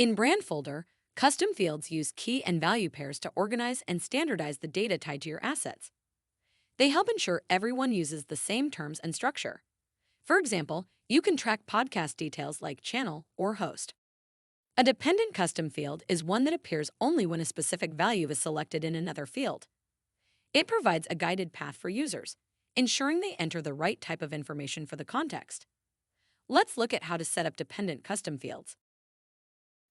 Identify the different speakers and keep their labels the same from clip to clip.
Speaker 1: In Brandfolder, custom fields use key and value pairs to organize and standardize the data tied to your assets. They help ensure everyone uses the same terms and structure. For example, you can track podcast details like channel or host. A dependent custom field is one that appears only when a specific value is selected in another field. It provides a guided path for users, ensuring they enter the right type of information for the context. Let's look at how to set up dependent custom fields.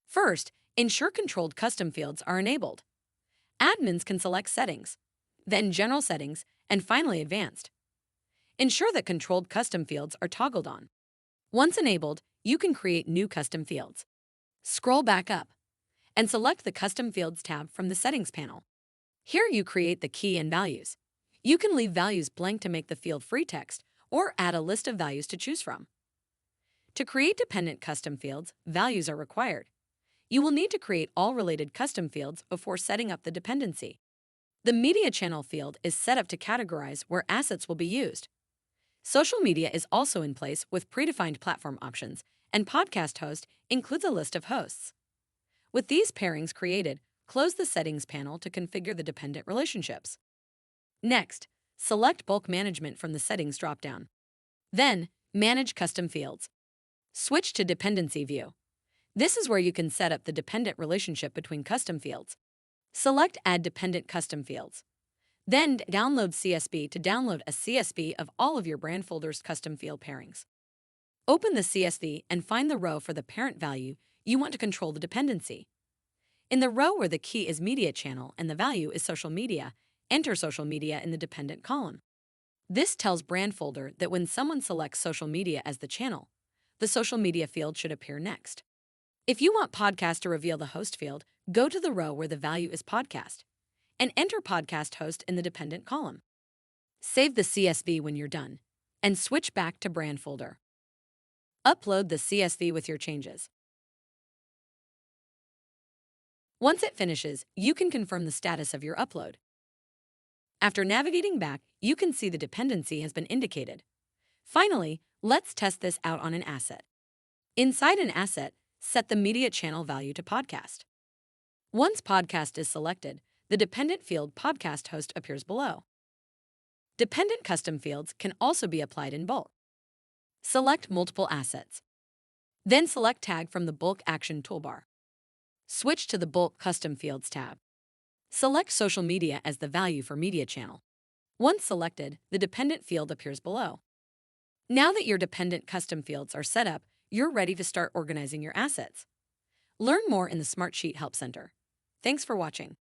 Speaker 1: First, ensure controlled custom fields are enabled. Admins can select Settings, then General Settings, and finally Advanced. Ensure that controlled custom fields are toggled on. Once enabled, you can create new custom fields. Scroll back up and select the Custom Fields tab from the Settings panel. Here you create the key and values. You can leave values blank to make the field free text or add a list of values to choose from. To create dependent custom fields, values are required. You will need to create all related custom fields before setting up the dependency. The Media Channel field is set up to categorize where assets will be used. Social media is also in place with predefined platform options, and Podcast Host includes a list of hosts. With these pairings created, close the Settings panel to configure the dependent relationships. Next, select Bulk Management from the Settings dropdown. Then, Manage Custom Fields. Switch to Dependency View. This is where you can set up the dependent relationship between custom fields. Select Add Dependent Custom Fields. Then download CSV to download a CSV of all of your Brandfolder's custom field pairings. Open the CSV and find the row for the parent value you want to control the dependency. In the row where the key is Media Channel and the value is Social Media, enter Social Media in the dependent column. This tells Brandfolder that when someone selects Social Media as the channel, the Social Media field should appear next. If you want Podcast to reveal the host field, go to the row where the value is Podcast and enter Podcast Host in the dependent column. Save the CSV when you're done and switch back to Brandfolder. Upload the CSV with your changes. Once it finishes, you can confirm the status of your upload. After navigating back, you can see the dependency has been indicated. Finally, let's test this out on an asset. Inside an asset, set the Media Channel value to Podcast. Once Podcast is selected, the dependent field Podcast Host appears below. Dependent custom fields can also be applied in bulk. Select multiple assets. Then select Tag from the Bulk Action toolbar. Switch to the Bulk Custom Fields tab. Select Social Media as the value for Media Channel. Once selected, the dependent field appears below. Now that your dependent custom fields are set up, you're ready to start organizing your assets. Learn more in the Smartsheet Help Center. Thanks for watching.